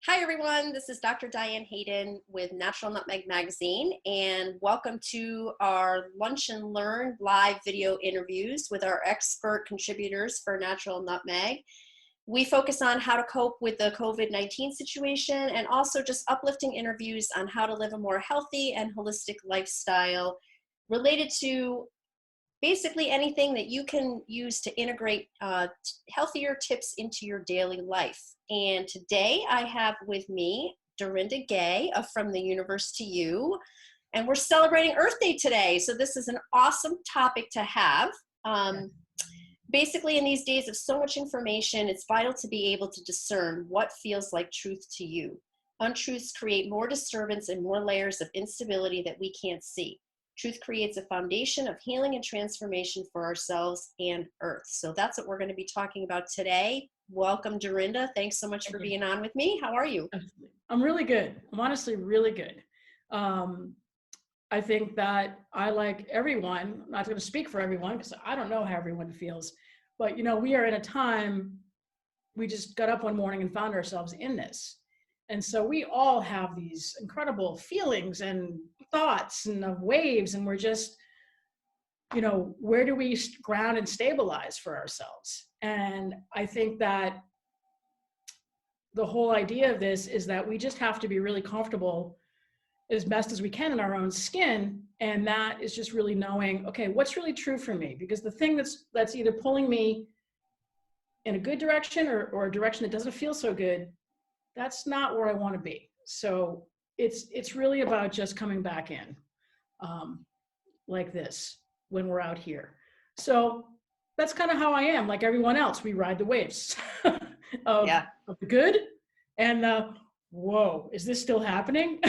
Hi, everyone. This is Dr. Diane Hayden with Natural Nutmeg Magazine, and welcome to our Lunch and Learn live video interviews with our expert contributors for Natural Nutmeg. We focus on how to cope with the COVID-19 situation and also just uplifting interviews on how to live a more healthy and holistic lifestyle related to basically anything that you can use to integrate healthier tips into your daily life. And today I have with me Dorinda from the Universe to You, and we're celebrating Earth Day today. So this is an awesome topic to have. Basically, in these days of so much information, it's vital to be able to discern what feels like truth to you. Untruths create more disturbance and more layers of instability that we can't see. Truth creates a foundation of healing and transformation for ourselves and Earth. So that's what we're going to be talking about today. Welcome, Dorinda. Thanks so much for being on with me. How are you? I'm really good. I'm honestly really good. I think that I, like everyone, I'm not going to speak for everyone because I don't know how everyone feels, but you know, we are in a time, we just got up one morning and found ourselves in this. And so we all have these incredible feelings and thoughts and waves, and we're just, you know, where do we ground and stabilize for ourselves? And I think that the whole idea of this is that we just have to be really comfortable as best as we can in our own skin. And that is just really knowing, okay, what's really true for me? Because the thing that's either pulling me in a good direction or a direction that doesn't feel so good, that's not where I want to be. So it's really about just coming back in like this when we're out here. So that's kind of how I am. Like everyone else, we ride the waves of the good and the, whoa, is this still happening?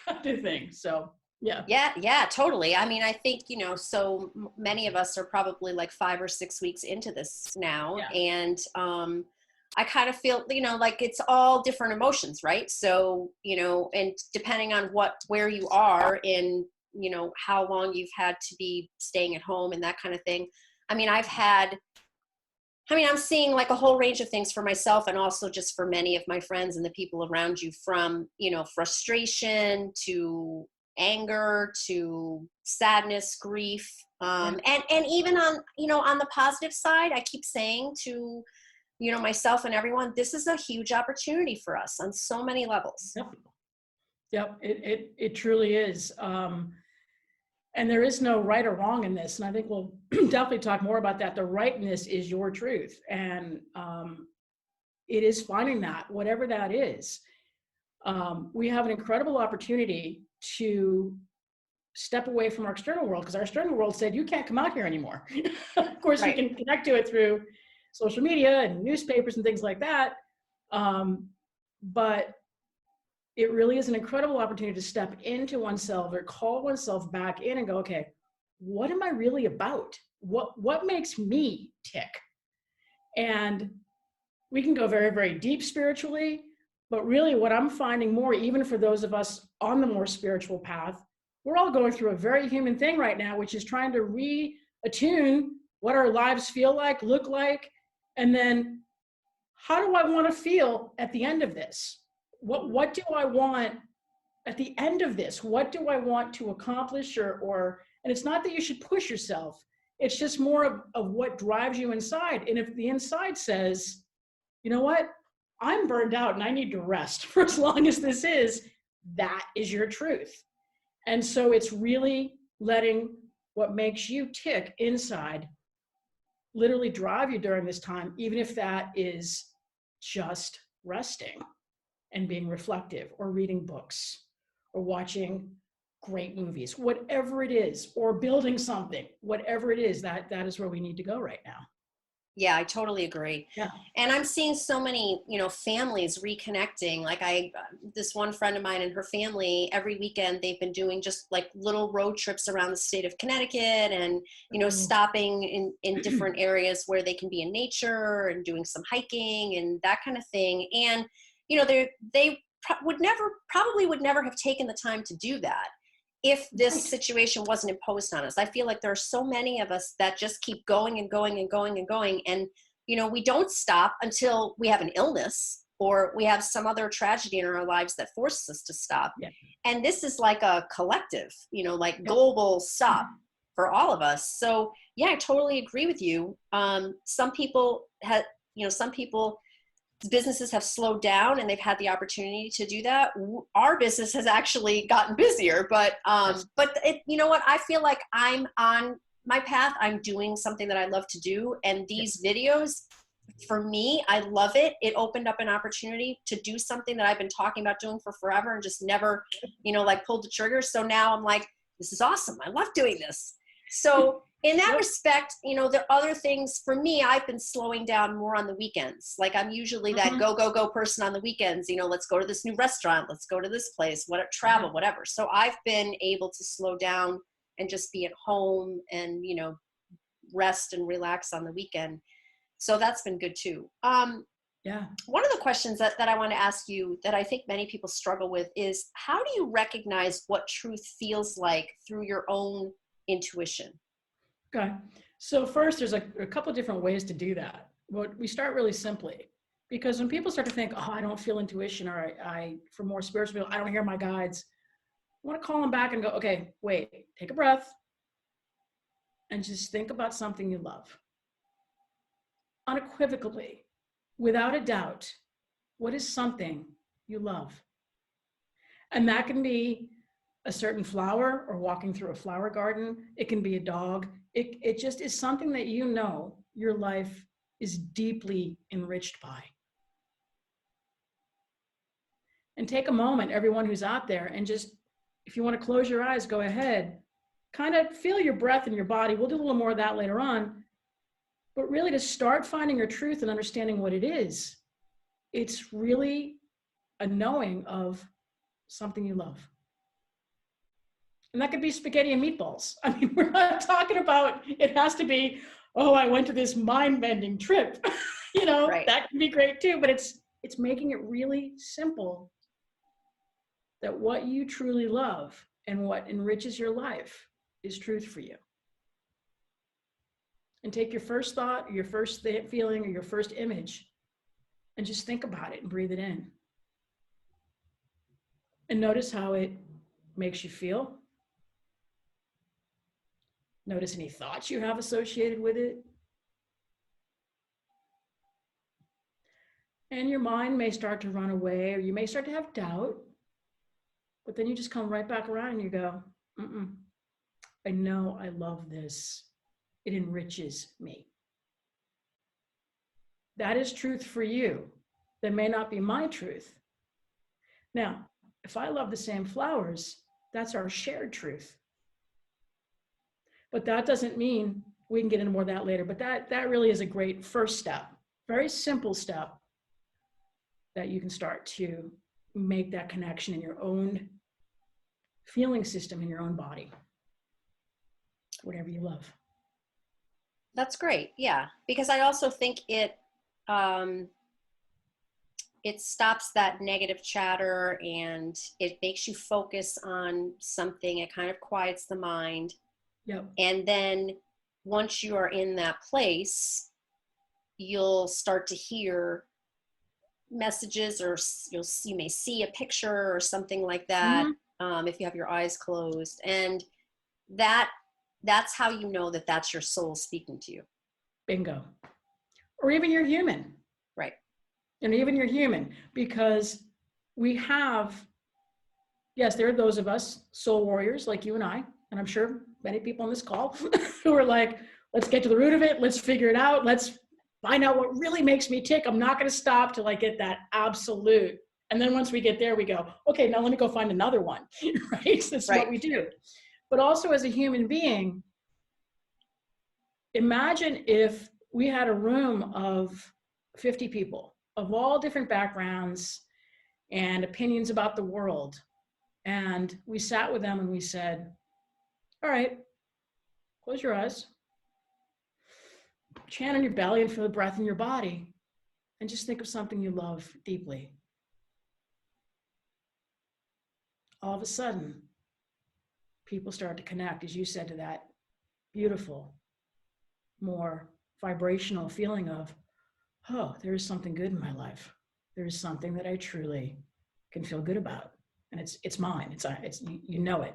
kind of thing. So Yeah, totally. I mean, I think, you know, so many of us are probably like 5 or 6 weeks into this now. And I kind of feel, you know, like it's all different emotions, right? So, you know, and depending on where you are in, you know, how long you've had to be staying at home and that kind of thing. I mean, I'm seeing like a whole range of things for myself and also just for many of my friends and the people around you, from, you know, frustration to anger to sadness, grief. And even on, you know, on the positive side, I keep saying to, you know, myself and everyone, this is a huge opportunity for us on so many levels. Yep, it truly is. And there is no right or wrong in this. And I think we'll definitely talk more about that. The rightness is your truth. And it is finding that, whatever that is. We have an incredible opportunity to step away from our external world, because our external world said, you can't come out here anymore. Of course, we can connect to it through social media and newspapers and things like that. But it really is an incredible opportunity to step into oneself or call oneself back in and go, okay, what am I really about? What makes me tick? And we can go very, very deep spiritually, but really what I'm finding more, even for those of us on the more spiritual path, we're all going through a very human thing right now, which is trying to reattune what our lives feel like, look like, and then how do I want to feel at the end of this? What do I want at the end of this? What do I want to accomplish? And it's not that you should push yourself. It's just more of what drives you inside. And if the inside says, you know what, I'm burned out and I need to rest for as long as this is, that is your truth. And so it's really letting what makes you tick inside literally drive you during this time, even if that is just resting and being reflective or reading books or watching great movies, whatever it is, or building something, whatever it is, that is where we need to go right now. Yeah, I totally agree. Yeah. And I'm seeing so many, you know, families reconnecting. Like this one friend of mine and her family, every weekend they've been doing just like little road trips around the state of Connecticut and, you know, stopping in different areas where they can be in nature and doing some hiking and that kind of thing. And, you know, they probably would never have taken the time to do that if this situation wasn't imposed on us. I feel like there are so many of us that just keep going and going and going and going. And, you know, we don't stop until we have an illness or we have some other tragedy in our lives that forces us to stop. Yeah. And this is like a collective, you know, like Yep. global stop for all of us. So yeah, I totally agree with you. Some people have, you know, some people, businesses have slowed down and they've had the opportunity to do that. Our business has actually gotten busier, but it, you know what? I feel like I'm on my path. I'm doing something that I love to do. And these videos, for me, I love it. It opened up an opportunity to do something that I've been talking about doing for forever and just never, you know, like pulled the trigger. So now I'm like, this is awesome. I love doing this. So in that respect, you know, the other things for me, I've been slowing down more on the weekends. Like I'm usually that go, go, go person on the weekends, you know, let's go to this new restaurant, let's go to this place, travel, whatever. So I've been able to slow down and just be at home and, you know, rest and relax on the weekend. So that's been good too. Yeah. One of the questions that I want to ask you that I think many people struggle with is, how do you recognize what truth feels like through your own intuition? Okay. So first, there's a couple of different ways to do that. Well, we start really simply, because when people start to think, oh, I don't feel intuition, or I for more spiritual, I don't hear my guides, I want to call them back and go, okay, wait, take a breath and just think about something you love. Unequivocally, without a doubt, what is something you love? And that can be a certain flower or walking through a flower garden. It can be a dog. It just is something that you know your life is deeply enriched by. And take a moment, everyone who's out there, and just, if you want to close your eyes, go ahead. Kind of feel your breath in your body. We'll do a little more of that later on. But really, to start finding your truth and understanding what it is, it's really a knowing of something you love. And that could be spaghetti and meatballs. I mean, we're not talking about, it has to be, oh, I went to this mind-bending trip. You know, Right. That can be great too, but it's making it really simple that what you truly love and what enriches your life is truth for you. And take your first thought, or your first feeling, or your first image, and just think about it and breathe it in. And notice how it makes you feel. Notice any thoughts you have associated with it. And your mind may start to run away, or you may start to have doubt, but then you just come right back around and you go, I know I love this. It enriches me. That is truth for you. That may not be my truth. Now, if I love the same flowers, that's our shared truth. But that doesn't mean, we can get into more of that later, but that really is a great first step, very simple step that you can start to make that connection in your own feeling system, in your own body, whatever you love. That's great. Yeah. Because I also think it stops that negative chatter and it makes you focus on something. It kind of quiets the mind. Yep. And then once you are in that place, you'll start to hear messages, or you may see a picture or something like that. If you have your eyes closed, and that's how you know that that's your soul speaking to you. Bingo. Or even you're human. Right. And even you're human, because we have, yes, there are those of us soul warriors like you and I, and I'm sure many people on this call who are like, let's get to the root of it. Let's figure it out. Let's find out what really makes me tick. I'm not going to stop till I get that absolute. And then once we get there, we go, okay, now let me go find another one, right? That's Right. what we do. But also as a human being, imagine if we had a room of 50 people of all different backgrounds and opinions about the world. And we sat with them and we said, all right, close your eyes, chant on your belly and feel the breath in your body, and just think of something you love deeply. All of a sudden, people start to connect, as you said, to that beautiful, more vibrational feeling of, oh, there is something good in my life. there's something that I truly can feel good about. And it's mine. It's you know it.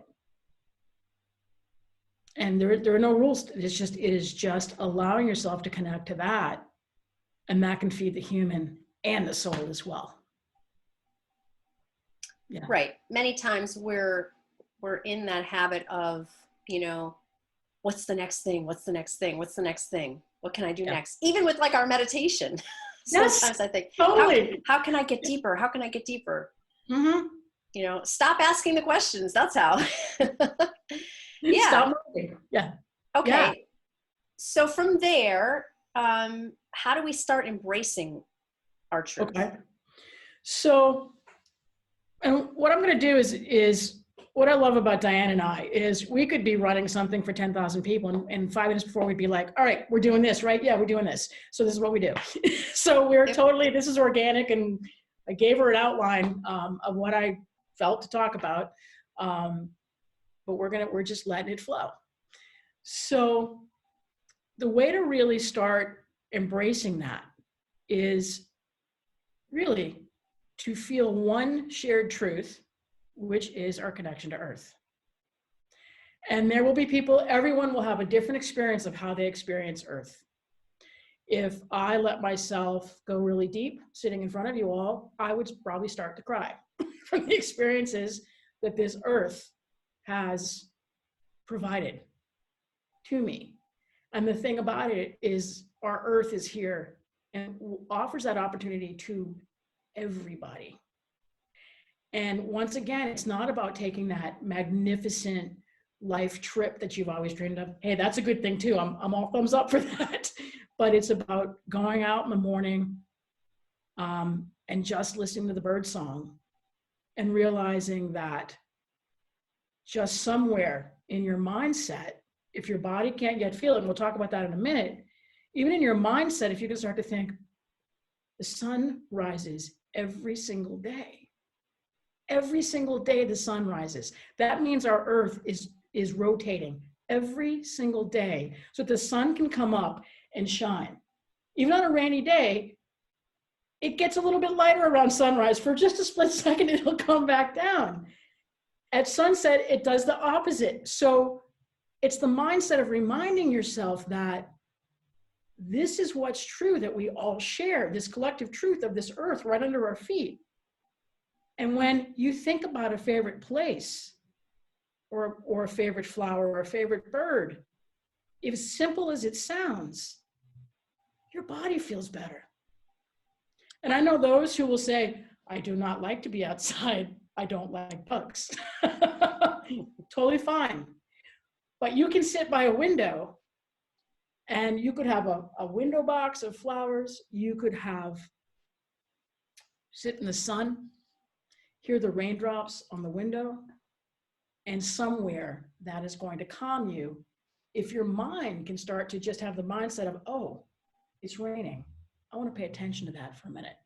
And there are no rules. It is just allowing yourself to connect to that. And that can feed the human and the soul as well. Yeah. Right. Many times we're in that habit of, you know, what's the next thing? What's the next thing? What's the next thing? What can I do next? Even with like our meditation. Yes, Sometimes I think, totally. how can I get deeper? How can I get deeper? Mm-hmm. You know, stop asking the questions. That's how. Yeah. Stop moving. Yeah. Okay. Yeah. So from there, how do we start embracing our truth? Okay. So, and what I'm going to do is what I love about Diane and I is we could be running something for 10,000 people and 5 minutes before we'd be like, all right, we're doing this, right? Yeah, we're doing this. So this is what we do. So we're totally, this is organic. And I gave her an outline of what I felt to talk about. But we're just letting it flow. So the way to really start embracing that is really to feel one shared truth, which is our connection to Earth. And there will be people, everyone will have a different experience of how they experience Earth. If I let myself go really deep, sitting in front of you all, I would probably start to cry from the experiences that this Earth has provided to me. And the thing about it is our Earth is here and offers that opportunity to everybody. And once again, it's not about taking that magnificent life trip that you've always dreamed of. Hey, that's a good thing too. I'm all thumbs up for that. But it's about going out in the morning and just listening to the bird song and realizing that just somewhere in your mindset, if your body can't yet feel it, and we'll talk about that in a minute, even in your mindset, if you can start to think, the sun rises every single day. Every single day the sun rises. That means our Earth is rotating every single day so that the sun can come up and shine. Even on a rainy day, it gets a little bit lighter around sunrise. For just a split second, it'll come back down. At sunset, it does the opposite. So it's the mindset of reminding yourself that this is what's true, that we all share, this collective truth of this Earth right under our feet. And when you think about a favorite place or a favorite flower or a favorite bird, as simple as it sounds, your body feels better. And I know those who will say, I do not like to be outside. I don't like bugs. Totally fine. But you can sit by a window and you could have a window box of flowers. You could sit in the sun, hear the raindrops on the window, and somewhere that is going to calm you. If your mind can start to just have the mindset of, oh, it's raining. I want to pay attention to that for a minute.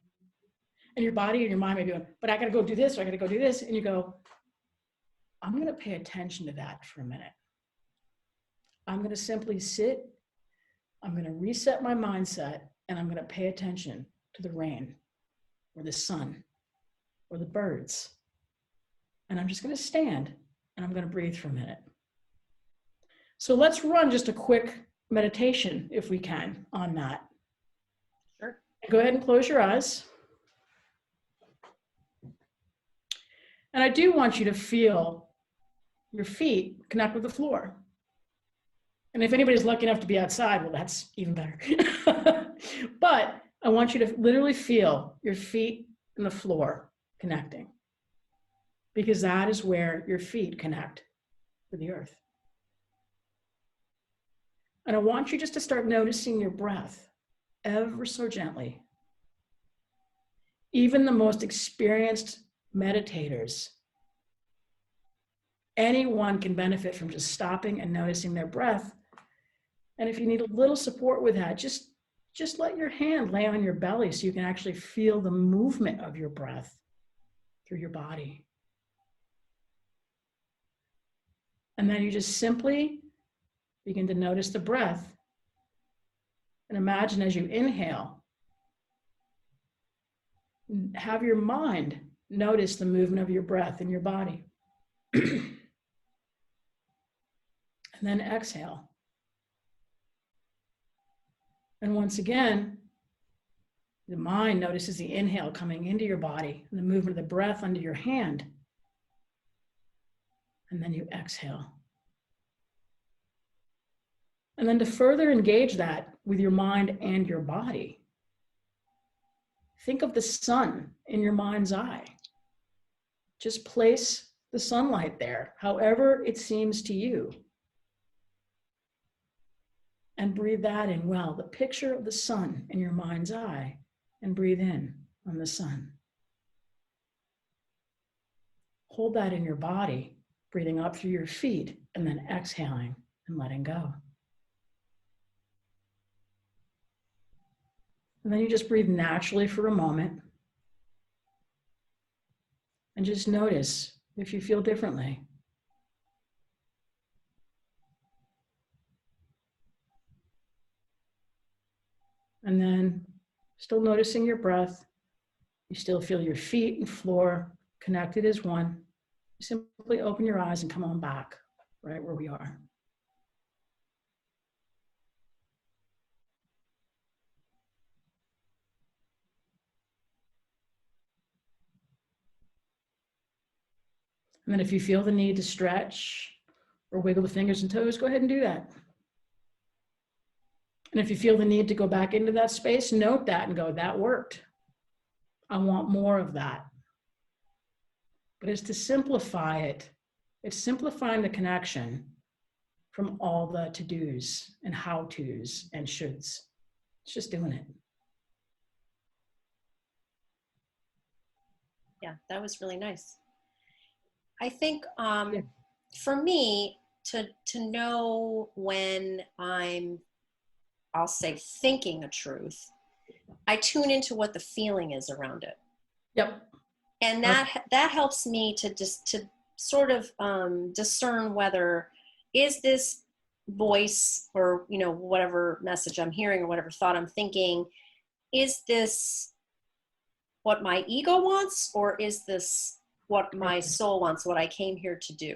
And your body and your mind may be going, but I got to go do this, or I got to go do this. And you go, I'm going to pay attention to that for a minute. I'm going to simply sit. I'm going to reset my mindset, and I'm going to pay attention to the rain or the sun or the birds. And I'm just going to stand and I'm going to breathe for a minute. So let's run just a quick meditation, if we can, on that. Sure. Go ahead and close your eyes. And I do want you to feel your feet connect with the floor. And if anybody's lucky enough to be outside, well, that's even better. But I want you to literally feel your feet and the floor connecting, because that is where your feet connect with the earth. And I want you just to start noticing your breath ever so gently. Even the most experienced meditators, anyone can benefit from just stopping and noticing their breath. And if you need a little support with that, just let your hand lay on your belly so you can actually feel the movement of your breath through your body. And then you just simply begin to notice the breath. And imagine as you inhale, have your mind notice the movement of your breath in your body. And then exhale. And once again, the mind notices the inhale coming into your body and the movement of the breath under your hand. And then you exhale. And then to further engage that with your mind and your body, think of the sun in your mind's eye. Just place the sunlight there, however it seems to you. And breathe that in well, the picture of the sun in your mind's eye, and breathe in on the sun. Hold that in your body, breathing up through your feet, and then exhaling and letting go. And then you just breathe naturally for a moment. And just notice if you feel differently. And then, still noticing your breath, you still feel your feet and floor connected as one. Simply open your eyes and come on back, right where we are. And then if you feel the need to stretch or wiggle the fingers and toes, go ahead and do that. And if you feel the need to go back into that space, note that and go, that worked. I want more of that. But it's to simplify it. It's simplifying the connection from all the to-dos and how-tos and shoulds. It's just doing it. Yeah, that was really nice. I think for me, to know when I'll say thinking a truth, I tune into what the feeling is around it. Yep. And that helps me to sort of discern whether is this voice or, you know, whatever message I'm hearing or whatever thought I'm thinking, is this what my ego wants, or is this what my soul wants, what I came here to do?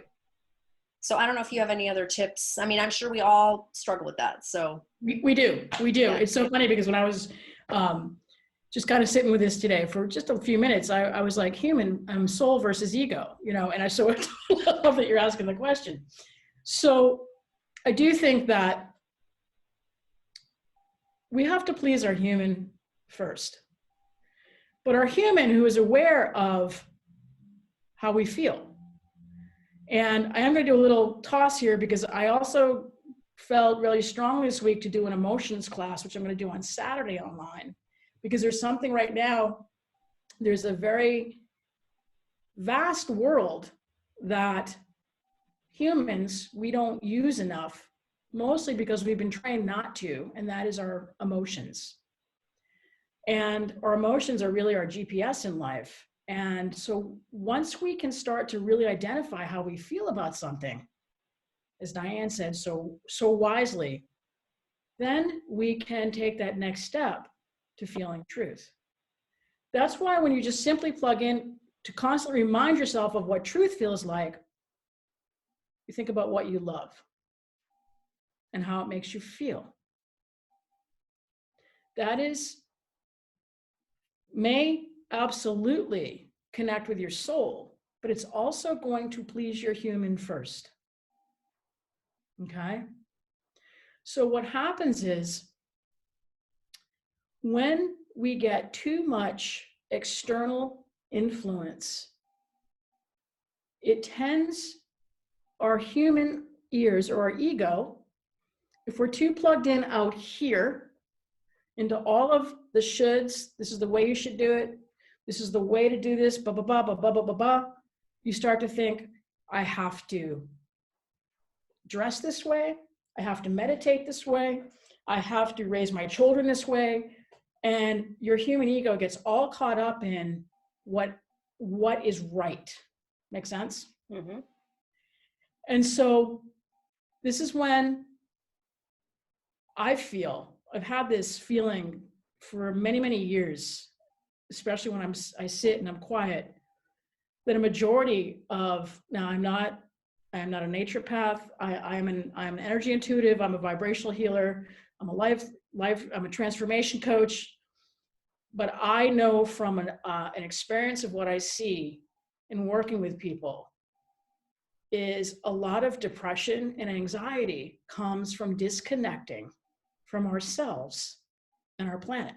So I don't know if you have any other tips. I mean, I'm sure we all struggle with that. So we do. Yeah. It's so funny because when I was just kind of sitting with this today for just a few minutes, I was like, soul versus ego, you know, and I so love that you're asking the question. So I do think that we have to please our human first, but our human who is aware of how we feel. And I am going to do a little toss here because I also felt really strongly this week to do an emotions class, which I'm going to do on Saturday online, because there's something right now, there's a very vast world that humans, we don't use enough, mostly because we've been trained not to, and that is our emotions. And our emotions are really our GPS in life. And so once we can start to really identify how we feel about something, as Diane said so wisely, then we can take that next step to feeling truth. That's why when you just simply plug in to constantly remind yourself of what truth feels like, you think about what you love and how it makes you feel. That may absolutely connect with your soul, but it's also going to please your human first. Okay? So what happens is when we get too much external influence, it tends our human ears or our ego, if we're too plugged in out here into all of the shoulds, this is the way you should do it, this is the way to do this, blah, blah, blah, blah, blah, blah, blah, blah, you start to think, I have to dress this way, I have to meditate this way, I have to raise my children this way, and your human ego gets all caught up in what is right. Make sense? mm-hmm. And so this is when I've had this feeling for many, many years especially when I sit and I'm quiet, that a majority of, now I am not a naturopath. I'm an energy intuitive. I'm a vibrational healer. I'm I'm a transformation coach. But I know from an experience of what I see in working with people is a lot of depression and anxiety comes from disconnecting from ourselves and our planet.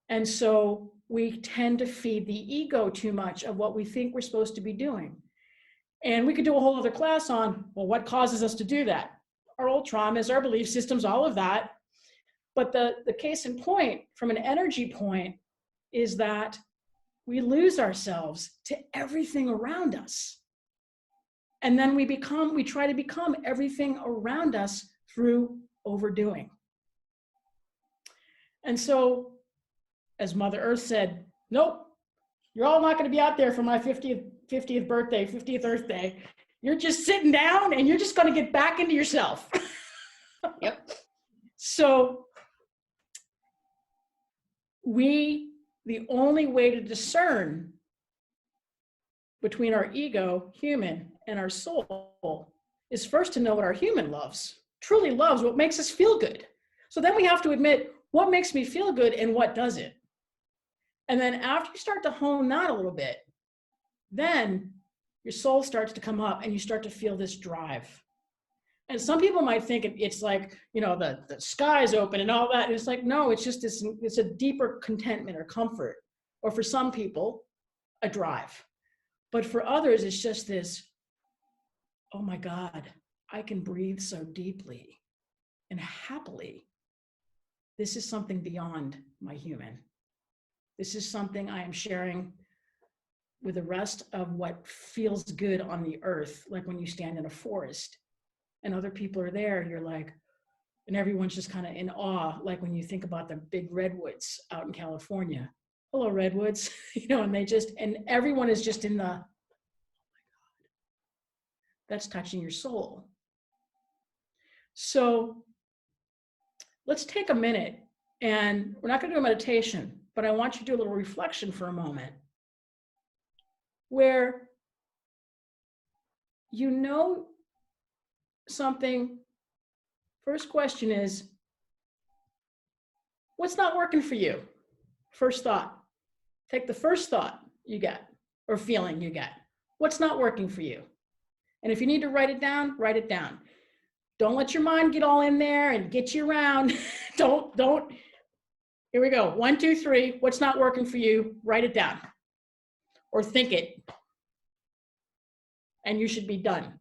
And so we tend to feed the ego too much of what we think we're supposed to be doing. And we could do a whole other class on, well, what causes us to do that? Our old traumas, our belief systems, all of that. But the case in point, from an energy point, is that we lose ourselves to everything around us. And then we try to become everything around us through overdoing. And so, as Mother Earth said, nope, you're all not going to be out there for my 50th birthday, 50th Earth Day. You're just sitting down and you're just going to get back into yourself. Yep. So the only way to discern between our ego, human, and our soul is first to know what our human loves, truly loves, what makes us feel good. So then we have to admit what makes me feel good and what doesn't. And then after you start to hone that a little bit, then your soul starts to come up and you start to feel this drive. And some people might think it's like, the sky's open and all that. And it's like, no, it's just this, it's a deeper contentment or comfort. Or for some people, a drive. But for others, it's just this, oh my God, I can breathe so deeply and happily. This is something beyond my human. This is something I am sharing with the rest of what feels good on the earth, like when you stand in a forest and other people are there, you're like, and everyone's just kind of in awe, like when you think about the big redwoods out in California. Hello, redwoods, and everyone is just in the, oh my God, that's touching your soul. So let's take a minute, and we're not going to do a meditation, but I want you to do a little reflection for a moment, where something. First question is, what's not working for you? First thought. Take the first thought you get or feeling you get. What's not working for you? And if you need to write it down, write it down. Don't let your mind get all in there and get you around. Don't. Here we go. 1, 2, 3. What's not working for you? Write it down or think it. And you should be done.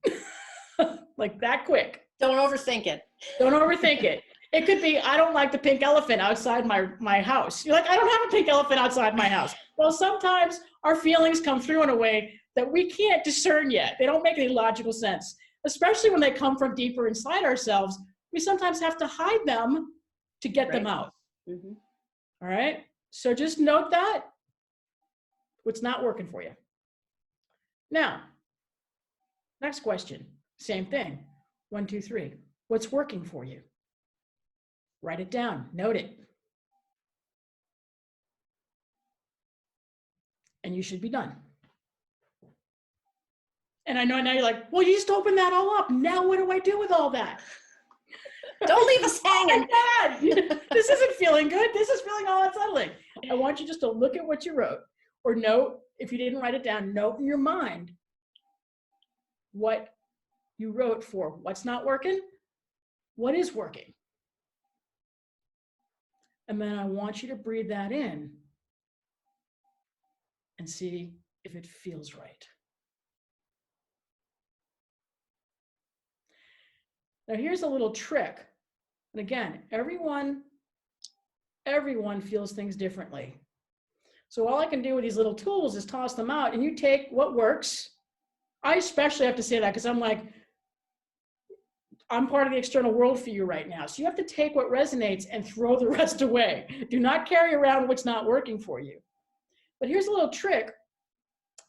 Like that quick. Don't overthink it. Don't overthink it. It could be, I don't like the pink elephant outside my house. You're like, I don't have a pink elephant outside my house. Well, sometimes our feelings come through in a way that we can't discern yet. They don't make any logical sense, especially when they come from deeper inside ourselves. We sometimes have to hide them to get them out. Mm-hmm. All right. So just note that what's not working for you. Now, next question, same thing. 1, 2, 3. What's working for you? Write it down, note it. And you should be done. And I know now you're like, well, you just opened that all up. Now what do I do with all that? Don't leave us hanging. Oh my God. This isn't feeling good. This is feeling all unsettling. I want you just to look at what you wrote, or note, if you didn't write it down, note in your mind what you wrote for what's not working, what is working. And then I want you to breathe that in and see if it feels right. Now here's a little trick. And again, everyone feels things differently. So all I can do with these little tools is toss them out, and you take what works. I especially have to say that because I'm part of the external world for you right now. So you have to take what resonates and throw the rest away. Do not carry around what's not working for you. But here's a little trick,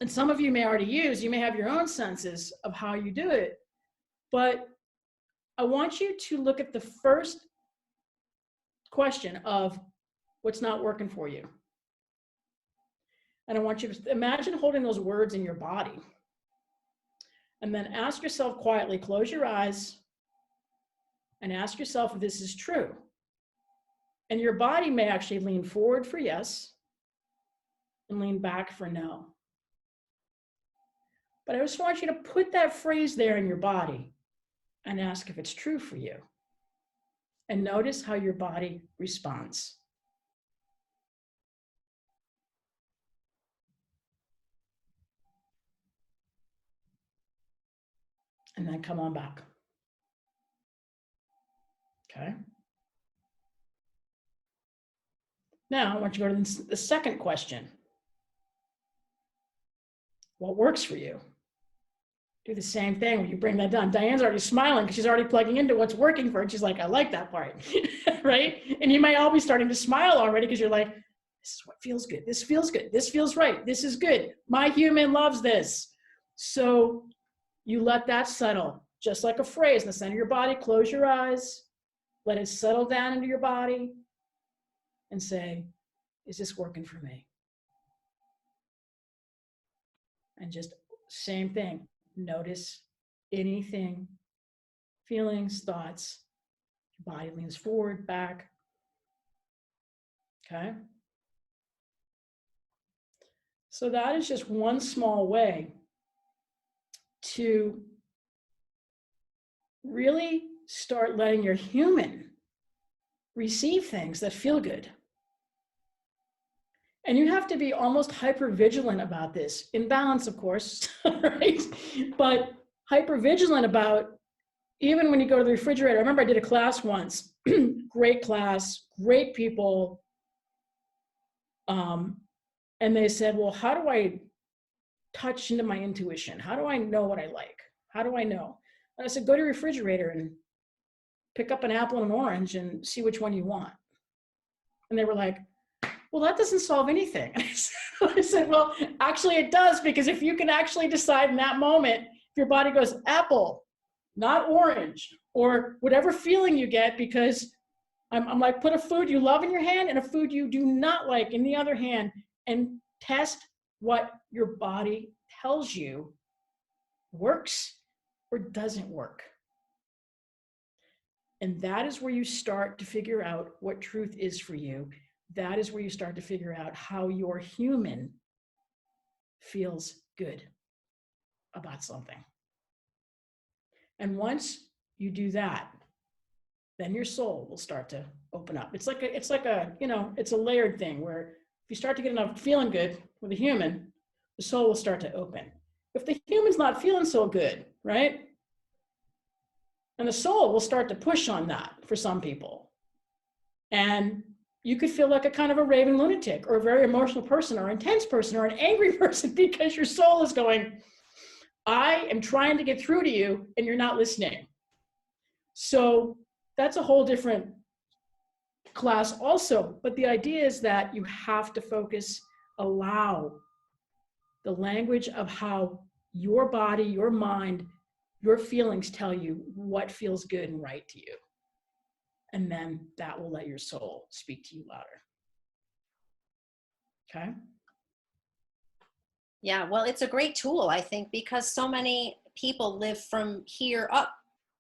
and some of you may already use, you may have your own senses of how you do it, but I want you to look at the first question of, What's not working for you? And I want you to imagine holding those words in your body. And then ask yourself quietly, close your eyes, and ask yourself if this is true. And your body may actually lean forward for yes and lean back for no. But I just want you to put that phrase there in your body and ask if it's true for you. And notice how your body responds. And then come on back. Okay. Now I want you to go to the second question. What works for you? Do the same thing when you bring that down. Diane's already smiling because she's already plugging into what's working for her. She's like, I like that part, right? And you might all be starting to smile already because you're like, this is what feels good. This feels good. This feels right. This is good. My human loves this. So you let that settle, just like a phrase in the center of your body. Close your eyes. Let it settle down into your body and say, is this working for me? And just same thing. Notice anything, feelings, thoughts. Your body leans forward, back. Okay? So that is just one small way to really start letting your human receive things that feel good. And you have to be almost hyper vigilant about this, in balance, of course, right? But hyper vigilant about, even when you go to the refrigerator. I remember I did a class once, great class, great people. And they said, well, how do I touch into my intuition? How do I know what I like? How do I know? And I said, go to your refrigerator and pick up an apple and an orange and see which one you want. And they were like, well, that doesn't solve anything. I said, well, actually it does, because if you can actually decide in that moment, if your body goes apple, not orange, or whatever feeling you get, because I'm like, put a food you love in your hand and a food you do not like in the other hand, and test what your body tells you works or doesn't work. And that is where you start to figure out what truth is for you. That is where you start to figure out how your human feels good about something. And once you do that, then your soul will start to open up. It's like a, you know, it's a layered thing where if you start to get enough feeling good with a human, the soul will start to open. If the human's not feeling so good, right? And the soul will start to push on that for some people. And you could feel like a kind of a raving lunatic, or a very emotional person, or an intense person, or an angry person, because your soul is going, I am trying to get through to you and you're not listening. So that's a whole different class also. But the idea is that you have to focus, allow the language of how your body, your mind, your feelings tell you what feels good and right to you. And then that will let your soul speak to you louder. Okay? Yeah, well, it's a great tool, I think, because so many people live from here up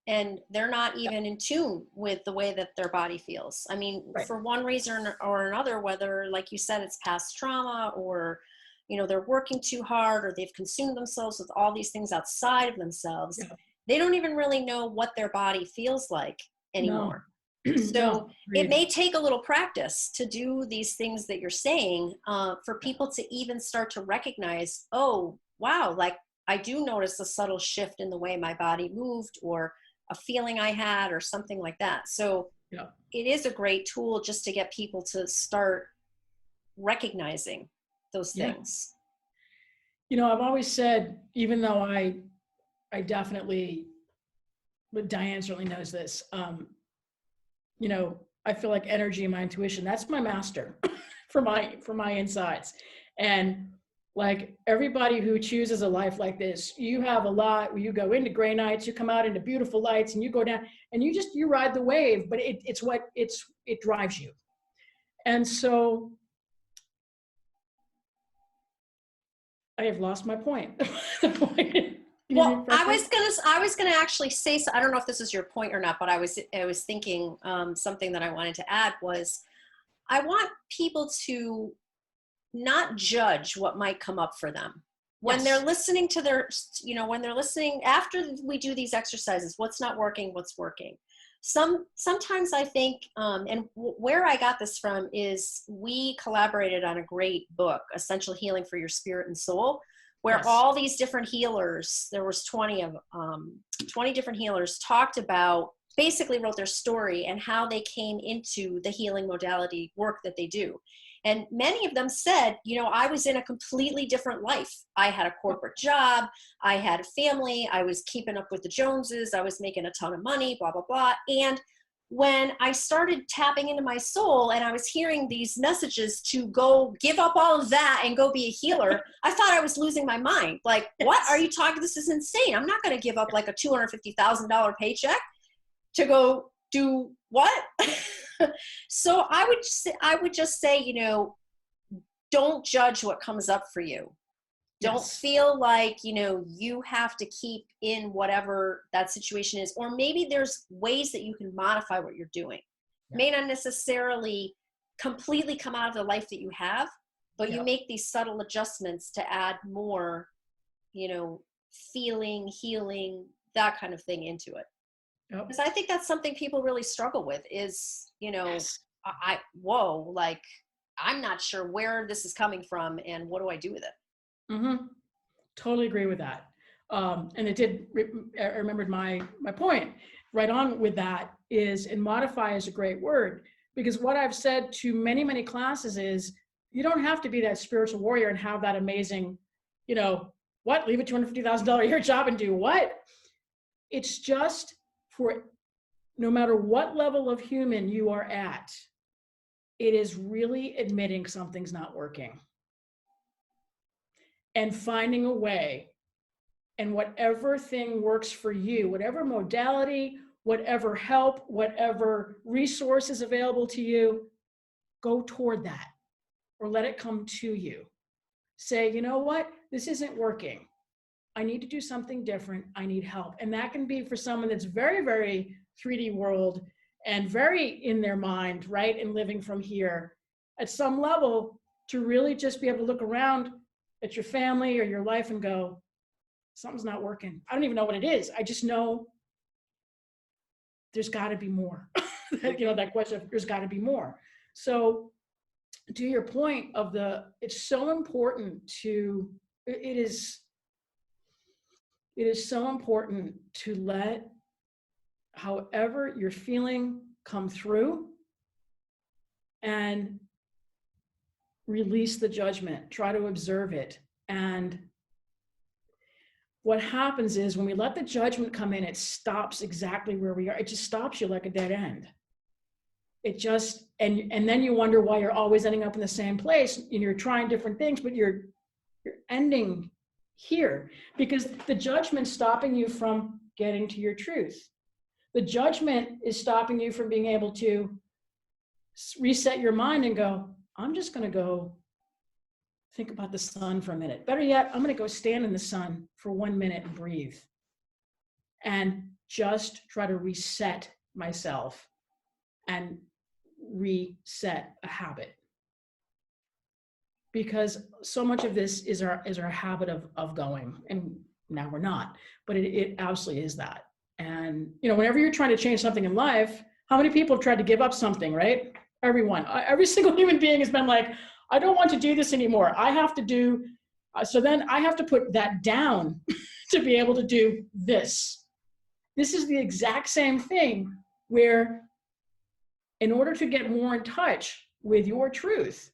and they're not even in tune with the way that their body feels. I mean, Right. For one reason or another, whether, like you said, it's past trauma, or, you know, they're working too hard, or they've consumed themselves with all these things outside of themselves. Yeah. They don't even really know what their body feels like anymore. No. So No, it may take a little practice to do these things that you're saying, for people to even start to recognize, oh, wow, like I do notice a subtle shift in the way my body moved, or a feeling I had, or something like that. So yeah. It is a great tool just to get people to start recognizing those things. You know, I've always said, even though I definitely, but Diane certainly knows this, you know, I feel like energy and my intuition, that's my master for my insides. And like everybody who chooses a life like this, you have a lot where you go into gray nights, you come out into beautiful lights, and you go down and you ride the wave, but it drives you. And so I have lost my point. Well, I was gonna actually say, so I don't know if this is your point or not, but I was thinking something that I wanted to add was, I want people to not judge what might come up for them when they're listening to their, when they're listening after we do these exercises. What's not working? What's working? Sometimes I think, and where I got this from is we collaborated on a great book, Essential Healing for Your Spirit and Soul, where all these different healers, there was 20 different healers, talked about, basically wrote their story and how they came into the healing modality work that they do. And many of them said, I was in a completely different life. I had a corporate job, I had a family, I was keeping up with the Joneses, I was making a ton of money, blah, blah, blah. And when I started tapping into my soul and I was hearing these messages to go give up all of that and go be a healer, I thought I was losing my mind. Like, what are you talking? This is insane. I'm not going to give up like a $250,000 paycheck to go do what? So I would just say, don't judge what comes up for you. Don't feel like, you have to keep in whatever that situation is, or maybe there's ways that you can modify what you're doing. May not necessarily completely come out of the life that you have, but you make these subtle adjustments to add more, feeling, healing, that kind of thing into it. Because I think that's something people really struggle with is, I'm not sure where this is coming from and what do I do with it? Mm-hmm. Totally agree with that. And I remembered my point right on with that is, and modify is a great word, because what I've said to many, many classes is, you don't have to be that spiritual warrior and have that amazing, leave a $250,000 a year job and do what? It's just for no matter what level of human you are at, it is really admitting something's not working and finding a way, and whatever thing works for you, whatever modality, whatever help, whatever resources available to you, go toward that or let it come to you. Say, you know what, this isn't working. I need to do something different. I need help. And that can be for someone that's very, very 3D world and very in their mind, right? And living from here at some level, to really just be able to look around at your family or your life and go, something's not working. I don't even know what it is. I just know there's got to be more. That question of there's got to be more. So to your point of it's so important it is so important to let however you're feeling come through and release the judgment, try to observe it. And what happens is when we let the judgment come in, it stops exactly where we are. It just stops you like a dead end. It just, and then you wonder why you're always ending up in the same place and you're trying different things, but you're ending here because the judgment's stopping you from getting to your truth. The judgment is stopping you from being able to reset your mind and go, I'm just going to go think about the sun for a minute. Better yet, I'm going to go stand in the sun for 1 minute and breathe and just try to reset myself and reset a habit. Because so much of this is our habit of going, and now we're not, but it absolutely is that. And whenever you're trying to change something in life, how many people have tried to give up something, right? Everyone, every single human being has been like, I don't want to do this anymore. I have to do, so then I have to put that down to be able to do this. This is the exact same thing where in order to get more in touch with your truth,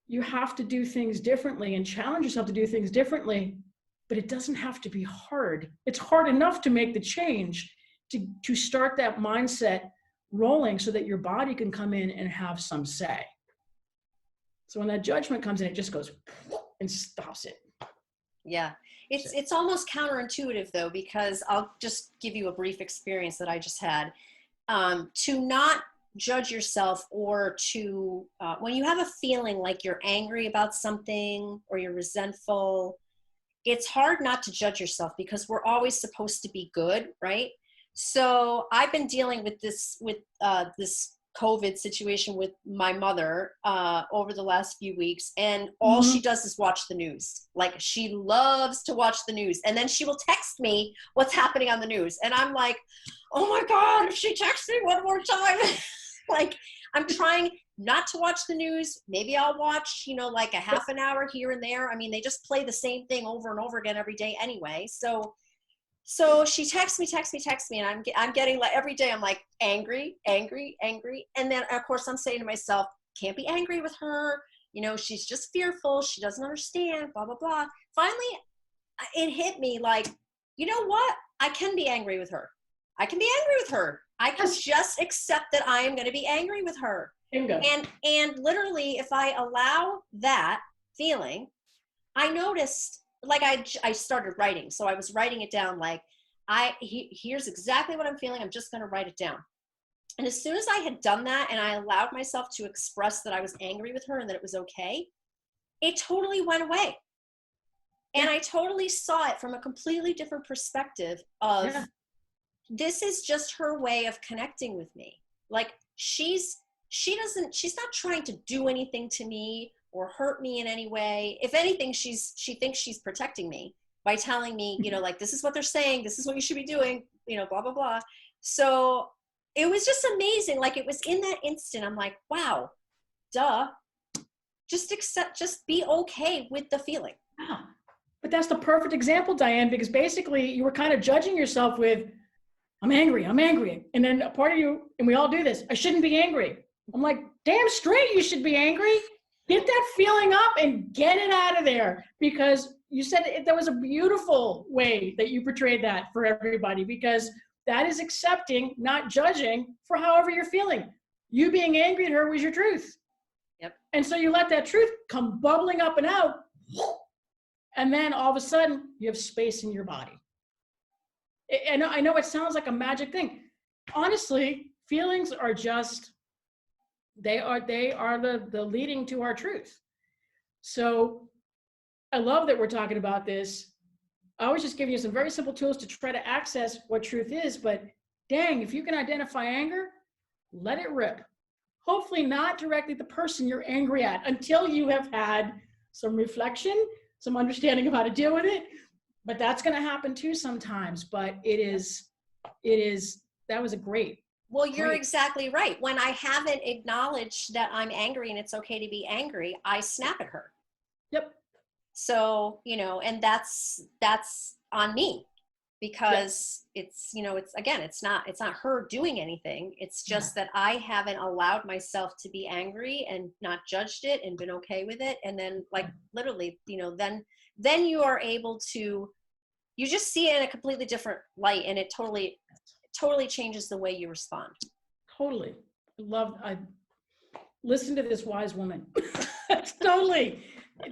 you have to do things differently and challenge yourself to do things differently, but it doesn't have to be hard. It's hard enough to make the change, to start that mindset rolling so that your body can come in and have some say. So when that judgment comes in, it just goes and stops it. Yeah. It's almost counterintuitive though, because I'll just give you a brief experience that I just had. To not judge yourself, or to, when you have a feeling like you're angry about something or you're resentful, it's hard not to judge yourself because we're always supposed to be good, right? So I've been dealing with this, this COVID situation with my mother over the last few weeks, and all she does is watch the news. Like, she loves to watch the news, and then she will text me what's happening on the news, and I'm like, oh my God, if she texts me one more time. Like, I'm trying not to watch the news. Maybe I'll watch, you know, like a half an hour here and there. I mean, they just play the same thing over and over again every day anyway. So she texts me, and I'm getting, like, every day I'm like angry. And then of course I'm saying to myself, can't be angry with her. You know, she's just fearful. She doesn't understand, blah, blah, blah. Finally, it hit me like, you know what? I can be angry with her. I can be angry with her. I can just accept that I am going to be angry with her. Bingo. And literally, if I allow that feeling, I noticed, like, I started writing. So I was writing it down, like, here's exactly what I'm feeling. I'm just going to write it down. And as soon as I had done that and I allowed myself to express that I was angry with her and that it was okay, it totally went away. And I totally saw it from a completely different perspective of, this is just her way of connecting with me. Like, she's not trying to do anything to me or hurt me in any way. If anything, she thinks she's protecting me by telling me, you know, like, this is what they're saying, this is what you should be doing, you know, blah, blah, blah. So it was just amazing. Like, it was in that instant, I'm like, wow, duh, just be okay with the feeling. Wow. But that's the perfect example, Diane, because basically you were kind of judging yourself with, I'm angry. And then a part of you, and we all do this, I shouldn't be angry. I'm like, damn straight you should be angry. Get that feeling up and get it out of there. Because you said that was a beautiful way that you portrayed that for everybody, because that is accepting, not judging for however you're feeling. You being angry at her was your truth. Yep. And so you let that truth come bubbling up and out. And then all of a sudden you have space in your body. And I know it sounds like a magic thing. Honestly, feelings are just, they are the leading to our truth. So I love that we're talking about this. I was just giving you some very simple tools to try to access what truth is, but dang, if you can identify anger, let it rip. Hopefully not directly the person you're angry at until you have had some reflection, some understanding of how to deal with it. But that's going to happen too sometimes. But that was a great. Well, you're exactly right. When I haven't acknowledged that I'm angry and it's okay to be angry, I snap at her. Yep. So, you know, and that's on me, because it's, you know, it's not her doing anything. It's just that I haven't allowed myself to be angry and not judged it and been okay with it. And then, like, literally, you know, then you are able to, you just see it in a completely different light, and it totally changes the way you respond. Totally. I listen to this wise woman. Totally.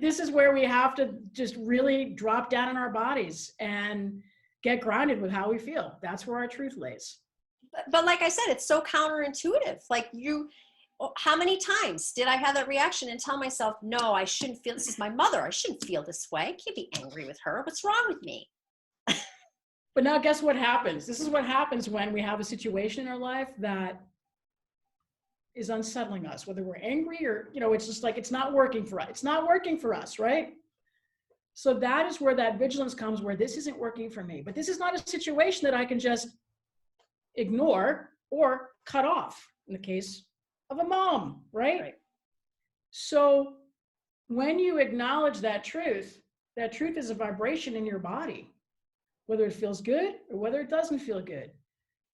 This is where we have to just really drop down in our bodies and get grounded with how we feel. That's where our truth lays. But like I said, it's so counterintuitive. Like, how many times did I have that reaction and tell myself, no, I shouldn't feel, this is my mother, I shouldn't feel this way. I can't be angry with her. What's wrong with me? But now guess what happens? This is what happens when we have a situation in our life that is unsettling us, whether we're angry or, you know, it's just like, it's not working for us. It's not working for us, right? So that is where that vigilance comes, where this isn't working for me. But this is not a situation that I can just ignore or cut off in the case of a mom, right? So when you acknowledge that truth is a vibration in your body, whether it feels good or whether it doesn't feel good.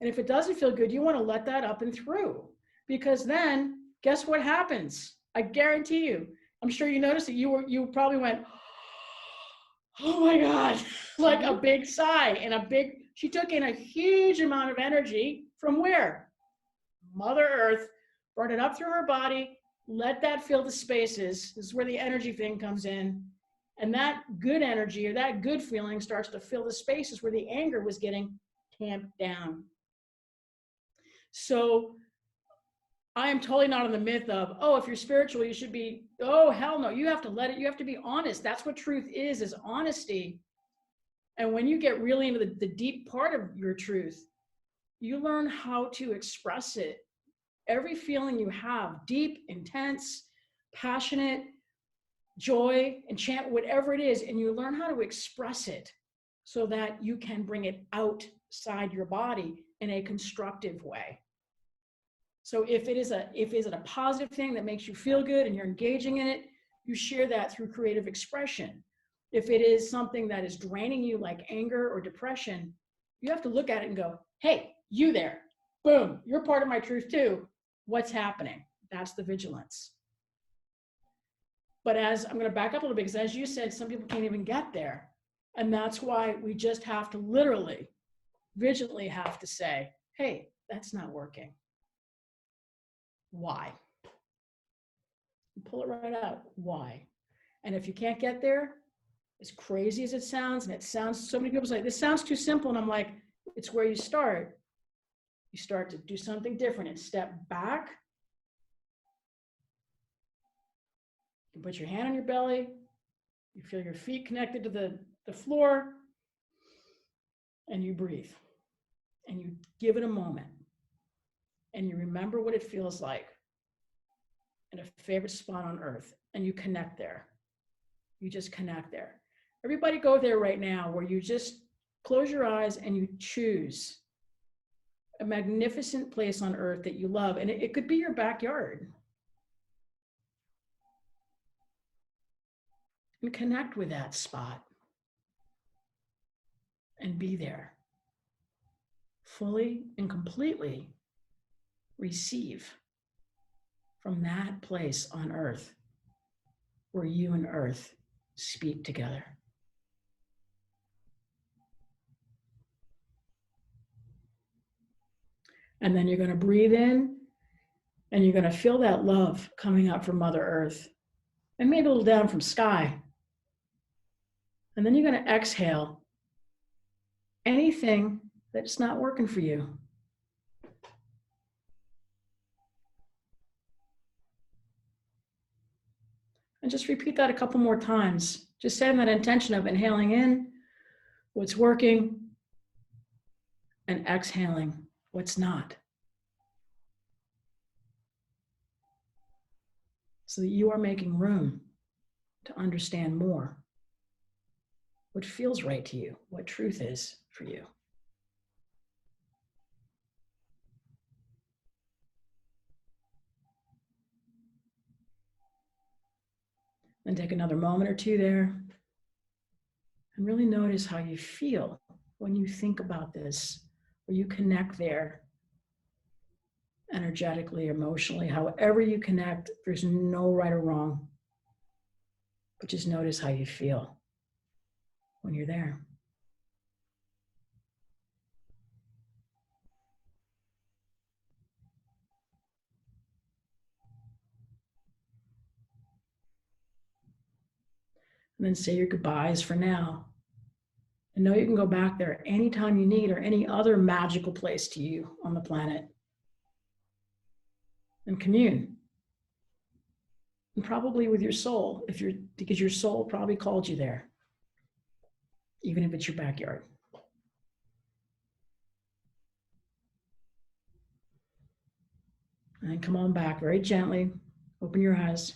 And if it doesn't feel good, you want to let that up and through, because then guess what happens? I guarantee you, I'm sure you noticed that you probably went, oh my God, like a big sigh and she took in a huge amount of energy from where? Mother Earth, brought it up through her body, let that fill the spaces. This is where the energy thing comes in. And that good energy or that good feeling starts to fill the spaces where the anger was getting tamped down. So I am totally not on the myth of, oh, if you're spiritual, you should be, oh, hell no. You have to let it, you have to be honest. That's what truth is honesty. And when you get really into the deep part of your truth, you learn how to express it. Every feeling you have, deep, intense, passionate, joy, enchantment, whatever it is, and you learn how to express it so that you can bring it outside your body in a constructive way. So if it is a positive thing that makes you feel good and you're engaging in it, you share that through creative expression. If it is something that is draining you, like anger or depression, you have to look at it and go, hey, you there, boom, you're part of my truth too. What's happening? That's the vigilance. But as I'm going to back up a little bit, because as you said, some people can't even get there. And that's why we just have to literally, vigilantly have to say, hey, that's not working. Why? Pull it right out. Why? And if you can't get there, as crazy as it sounds, and it sounds, so many people say, this sounds too simple. And I'm like, it's where you start. You start to do something different and step back. You put your hand on your belly. You feel your feet connected to the floor. And you breathe. And you give it a moment. And you remember what it feels like in a favorite spot on earth. And you connect there. You just connect there. Everybody go there right now where you just close your eyes and you choose a magnificent place on earth that you love. And it could be your backyard. And connect with that spot. And be there. Fully and completely receive from that place on earth where you and earth speak together. And then you're going to breathe in and you're going to feel that love coming up from Mother Earth and maybe a little down from sky. And then you're going to exhale anything that's not working for you. And just repeat that a couple more times. Just setting that intention of inhaling in what's working and exhaling what's not. So that you are making room to understand more what feels right to you, what truth is for you. Then take another moment or two there and really notice how you feel when you think about this, or you connect there energetically, emotionally, however you connect. There's no right or wrong, but just notice how you feel when you're there. And then say your goodbyes for now. And know you can go back there anytime you need, or any other magical place to you on the planet. And commune. And probably with your soul, because your soul probably called you there, even if it's your backyard. And come on back very gently. Open your eyes.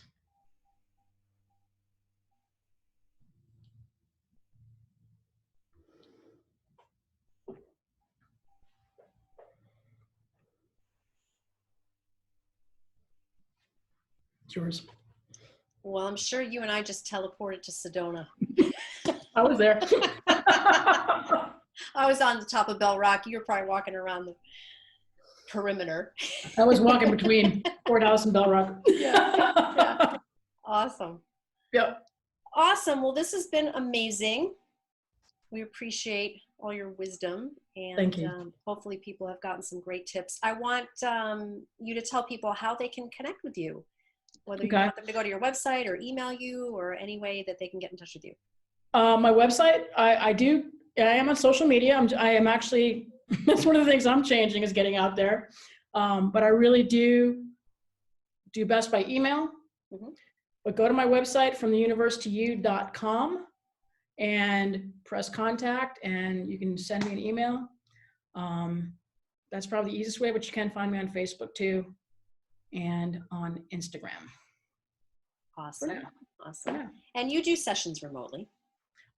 It's yours. Well, I'm sure you and I just teleported to Sedona. I was there. I was on the top of Bell Rock. You were probably walking around the perimeter. I was walking between Courthouse and Bell Rock. Yeah. Awesome. Yep. Awesome. Well, this has been amazing. We appreciate all your wisdom, and Thank you. Hopefully people have gotten some great tips. I want you to tell people how they can connect with you, whether you want them to go to your website or email you, or any way that they can get in touch with you. My website, I am on social media. I am actually, that's one of the things I'm changing, is getting out there. But I really do do best by email, but go to my website fromtheuniversetoyou.com and press contact, and you can send me an email. That's probably the easiest way, but you can find me on Facebook too, and on Instagram. Awesome. Yeah. Awesome. Yeah. And you do sessions remotely?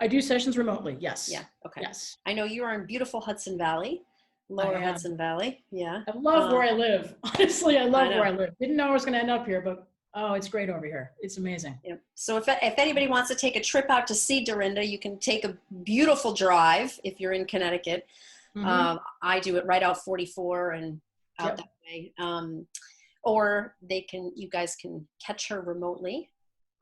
I do sessions remotely. Yes. Yeah. Okay. Yes. I know you are in beautiful Hudson Valley, Lower Hudson Valley. Yeah. I love where I live. Honestly, I love where I live. Didn't know I was going to end up here, but oh, it's great over here. It's amazing. Yeah. So if anybody wants to take a trip out to see Dorinda, you can take a beautiful drive if you're in Connecticut. I do it right out 44 and out that way. Or you guys can catch her remotely.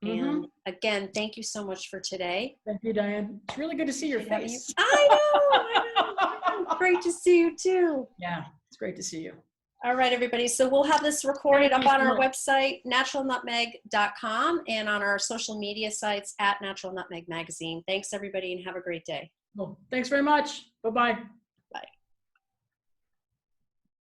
And again, thank you so much for today. Thank you, Diane. It's really good to see your face. I know. Great to see you too. Yeah, it's great to see you. All right, everybody. So we'll have this recorded up on our website, naturalnutmeg.com, and on our social media sites at Natural Nutmeg Magazine. Thanks, everybody, and have a great day. Well, thanks very much. Bye-bye.